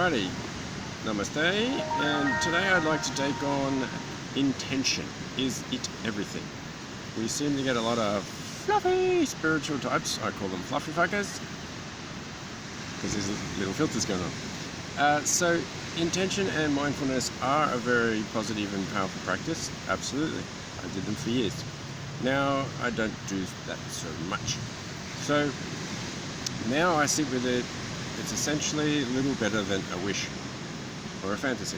Alrighty, namaste, and today I'd like to take on intention. Is it everything? We seem to get a lot of fluffy spiritual types. I call them fluffy fuckers because there's little filters going on. So intention and mindfulness are a very positive and powerful practice. Absolutely. I did them for years. Now I don't do that so much. So now I sit with it. It's essentially a little better than a wish or a fantasy.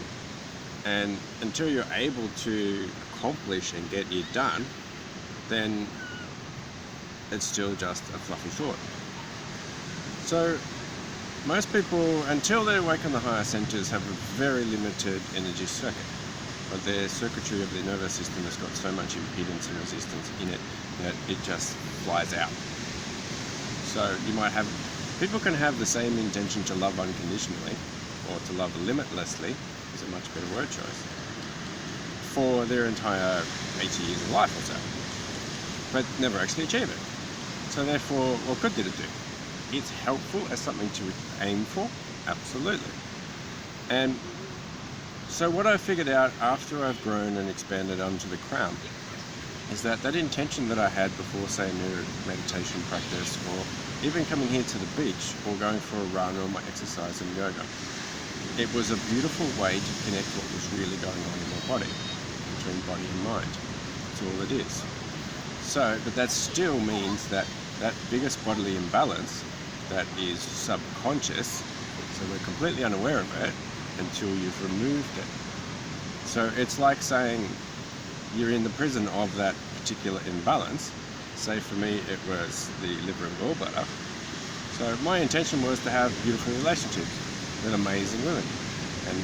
And until you're able to accomplish and get it done, then it's still just a fluffy thought. So most people, until they awaken the higher centers, have a very limited energy circuit. But their circuitry of their nervous system has got so much impedance and resistance in it that it just flies out. So you might have, people can have the same intention to love unconditionally or to love limitlessly, is a much better word choice, for their entire 80 years of life or so, but never actually achieve it. So therefore, what good did it do? It's helpful as something to aim for, absolutely. And so what I figured out after I've grown and expanded onto the crown is that intention that I had before, say, a meditation practice, or even coming here to the beach, or going for a run, or my exercise and yoga, it was a beautiful way to connect what was really going on in my body, between body and mind. That's all it is. So, but that still means that biggest bodily imbalance that is subconscious, so we're completely unaware of it until you've removed it. So it's like saying you're in the prison of that particular imbalance. Say for me it was the liver and gallbladder. So my intention was to have beautiful relationships with amazing women and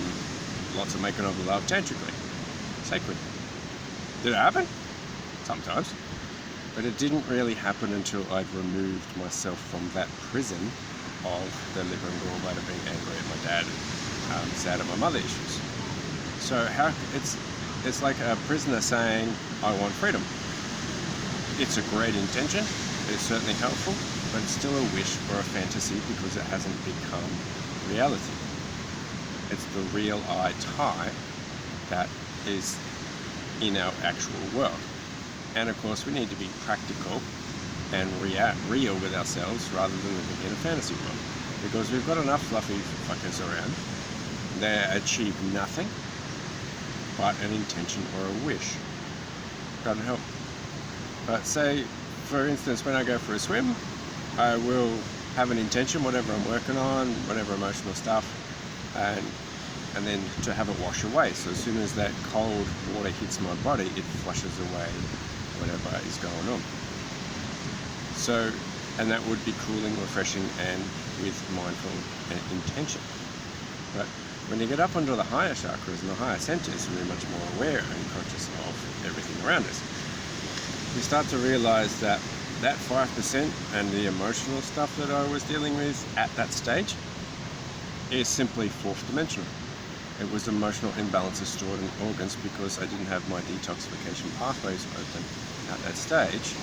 lots of making of love tantrically, sacred. Did it happen? Sometimes. But it didn't really happen until I'd removed myself from that prison of the liver and gallbladder, being angry at my dad, sad at my mother issues. So it's like a prisoner saying, I want freedom. It's a great intention, it's certainly helpful, but it's still a wish or a fantasy because it hasn't become reality. It's the real I tie that is in our actual world. And of course we need to be practical and real with ourselves rather than living in a fantasy world. Because we've got enough fluffy fuckers around. They achieve nothing but an intention or a wish. Doesn't help. But say, for instance, when I go for a swim, I will have an intention, whatever I'm working on, whatever emotional stuff, and then to have it wash away. So as soon as that cold water hits my body, it flushes away whatever is going on. So, and that would be cooling, refreshing, and with mindful intention. But when you get up onto the higher chakras and the higher centers, we're much more aware and conscious of everything around us. You start to realize that 5% and the emotional stuff that I was dealing with at that stage is simply fourth dimensional. It was emotional imbalances stored in organs because I didn't have my detoxification pathways open at that stage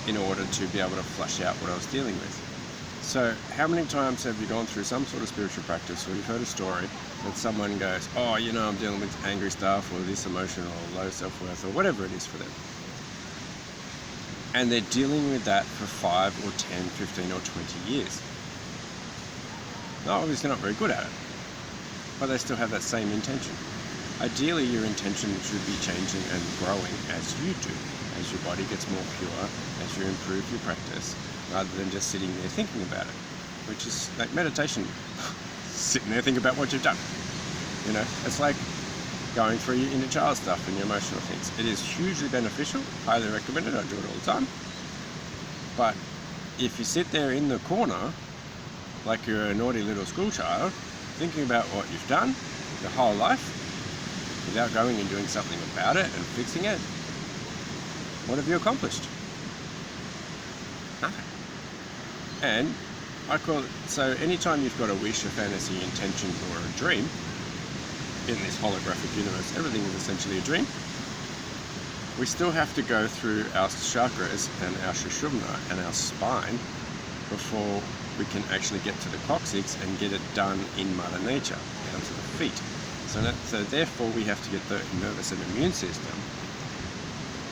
in order to be able to flush out what I was dealing with. So how many times have you gone through some sort of spiritual practice, or you've heard a story that someone goes, oh, I'm dealing with angry stuff, or this emotional, or low self-worth, or whatever it is for them. And they're dealing with that for 5 or 10, 15 or 20 years. They're obviously not very good at it, but they still have that same intention. Ideally, your intention should be changing and growing as you do, as your body gets more pure, as you improve your practice, rather than just sitting there thinking about it, which is like meditation. Sitting there thinking about what you've done. It's like going through your inner child stuff and your emotional things. It is hugely beneficial, highly recommended, I do it all the time. But if you sit there in the corner, like you're a naughty little school child, thinking about what you've done your whole life, without going and doing something about it and fixing it, what have you accomplished? Nothing. And I call it, so anytime you've got a wish, a fantasy, intention, or a dream, in this holographic universe, everything is essentially a dream. We still have to go through our chakras and our sushumna and our spine before we can actually get to the coccyx and get it done in Mother Nature, down to the feet. So therefore we have to get the nervous and immune system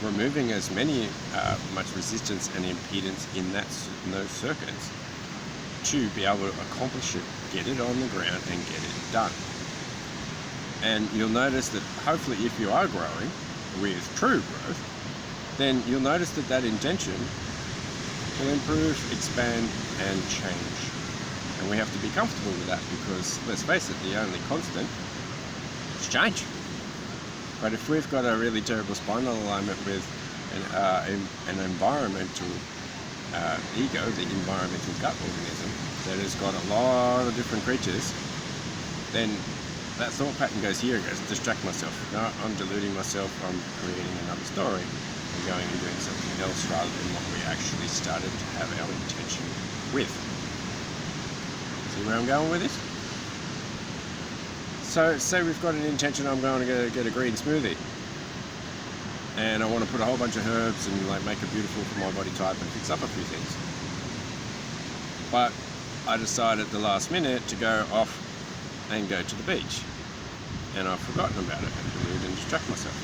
removing as much resistance and impedance in those circuits to be able to accomplish it, get it on the ground and get it done. And you'll notice that hopefully if you are growing with true growth, then you'll notice that intention will improve, expand and change. And we have to be comfortable with that because, let's face it, the only constant is change. But if we've got a really terrible spinal alignment with an environmental ego, the environmental gut organism, that has got a lot of different creatures, then that thought pattern goes here, it goes, distract myself. No, I'm deluding myself, I'm creating another story. I'm going and doing something else rather than what we actually started to have our intention with. See where I'm going with this? So say we've got an intention, I'm going to get a green smoothie. And I want to put a whole bunch of herbs and make it beautiful for my body type and fix up a few things. But I decide at the last minute to go off and go to the beach. And I've forgotten about it and delude and distract myself.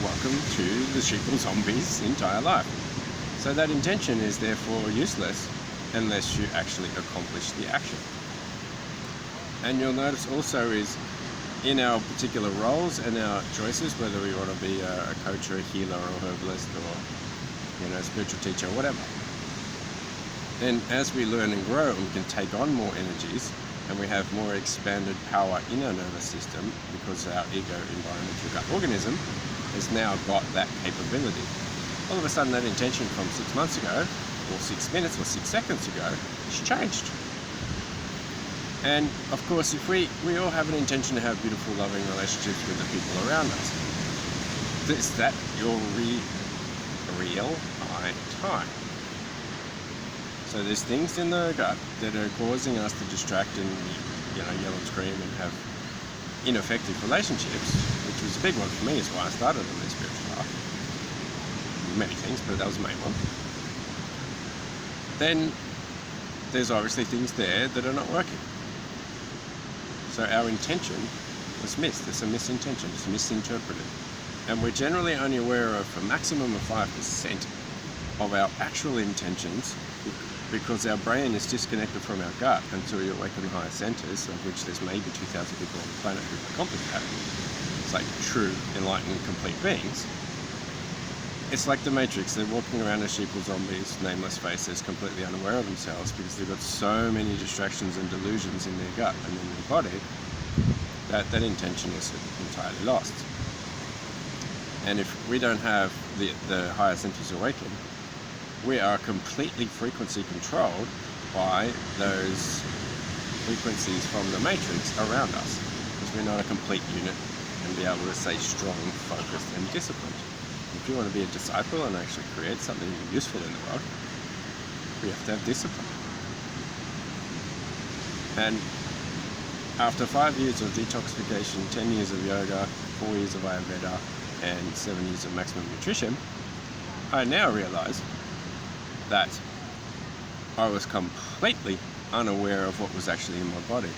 Welcome to the sheeple zombie's entire life. So that intention is therefore useless unless you actually accomplish the action. And you'll notice also is in our particular roles and our choices, whether we want to be a coach or a healer or a herbalist or spiritual teacher or whatever, then as we learn and grow, we can take on more energies and we have more expanded power in our nervous system because our ego environmental gut organism has now got that capability. All of a sudden that intention from 6 months ago or 6 minutes or 6 seconds ago has changed. And of course, if we all have an intention to have beautiful, loving relationships with the people around us, is that your real high time? So there's things in the gut that are causing us to distract and yell and scream and have ineffective relationships, which was a big one for me, is why I started on this spiritual path. Many things, but that was the main one. Then there's obviously things there that are not working. So our intention was missed. It's a misintention. It's misinterpreted. And we're generally only aware of a maximum of 5% of our actual intentions because our brain is disconnected from our gut until you awaken the higher centers, of which there's maybe 2,000 people on the planet who've accomplished that. It's like true, enlightened, complete beings. It's like the Matrix. They're walking around as sheeple zombies, nameless faces, completely unaware of themselves because they've got so many distractions and delusions in their gut and in their body that intention is entirely lost. And if we don't have the higher centers awakened, we are completely frequency controlled by those frequencies from the Matrix around us because we're not a complete unit and be able to stay strong, focused and disciplined. If you want to be a disciple and actually create something useful in the world, we have to have discipline. And after 5 years of detoxification, 10 years of yoga, 4 years of Ayurveda, and 7 years of maximum nutrition, I now realize that I was completely unaware of what was actually in my body.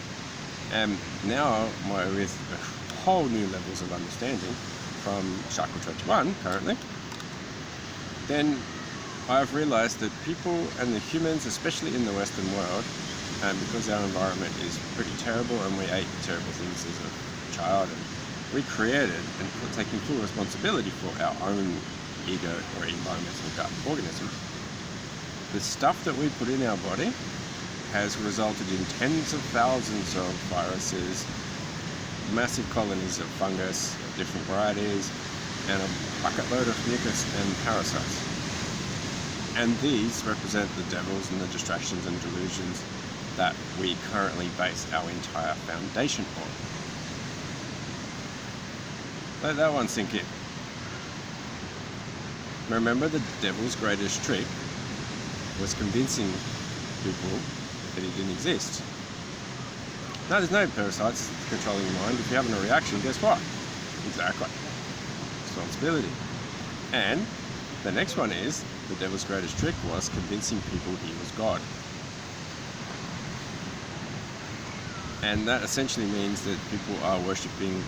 And now, with whole new levels of understanding, from Chakra 21 currently, then I've realized that people and the humans, especially in the Western world, because our environment is pretty terrible and we ate terrible things as a child, and we created and taking full responsibility for our own ego or environmental gut organism. The stuff that we put in our body has resulted in tens of thousands of viruses, massive colonies of fungus, different varieties, and a bucket load of mucus and parasites. And these represent the devils and the distractions and delusions that we currently base our entire foundation on. Let that one sink in. Remember, the devil's greatest trick was convincing people that he didn't exist. No, there's no parasites controlling your mind. If you're having a reaction, guess what? Exactly. Responsibility. And the next one is, the devil's greatest trick was convincing people he was God. And that essentially means that people are worshipping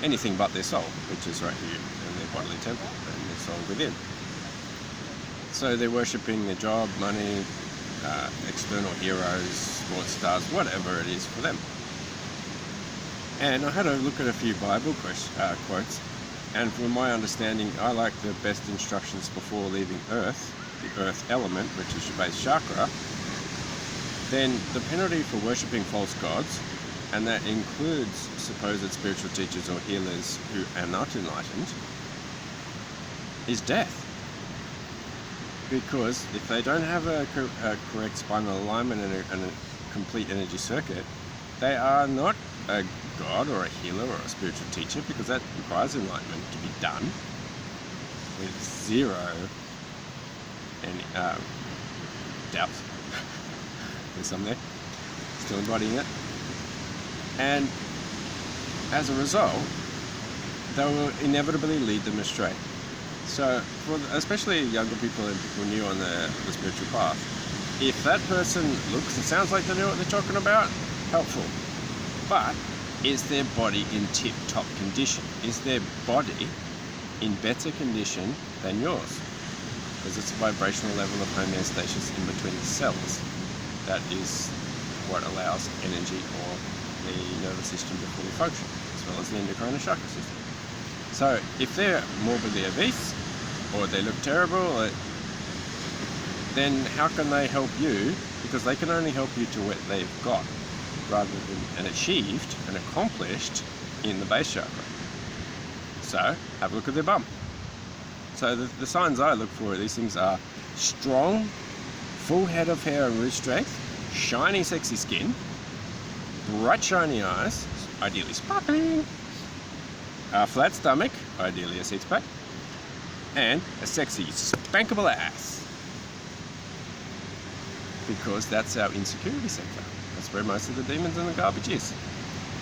anything but their soul, which is right here in their bodily temple and their soul within. So they're worshipping their job, money, external heroes, sports stars, whatever it is for them. And I had a look at a few Bible quotes, and from my understanding, I like the best instructions before leaving Earth, the Earth element, which is your base chakra. Then the penalty for worshipping false gods, and that includes supposed spiritual teachers or healers who are not enlightened, is death. Because if they don't have a correct spinal alignment and a complete energy circuit, they are not a god or a healer or a spiritual teacher, because that requires enlightenment to be done with zero doubt. There's some there, still embodying it. And as a result, they will inevitably lead them astray. So, for especially younger people and people new on the spiritual path, if that person looks and sounds like they know what they're talking about, helpful. But is their body in tip-top condition? Is their body in better condition than yours? Because it's a vibrational level of homeostasis in between the cells. That is what allows energy or the nervous system to fully function, as well as the endocrine and chakra system. So if they're morbidly obese, or they look terrible, then how can they help you? Because they can only help you to what they've got, rather than achieved and accomplished in the base chakra. So have a look at their bum. So the signs I look for, these things are strong, full head of hair and root strength, shiny sexy skin, bright shiny eyes, ideally sparkling, a flat stomach, ideally a six-pack, and a sexy spankable ass. Because that's our insecurity center. That's where most of the demons and the garbage is.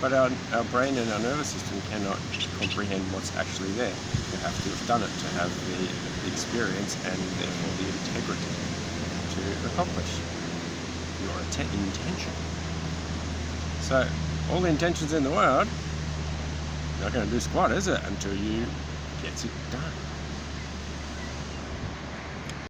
But our brain and our nervous system cannot comprehend what's actually there. You have to have done it to have the experience and therefore the integrity to accomplish your intention. So, all the intentions in the world, not going to do squat, is it? Until you get it done.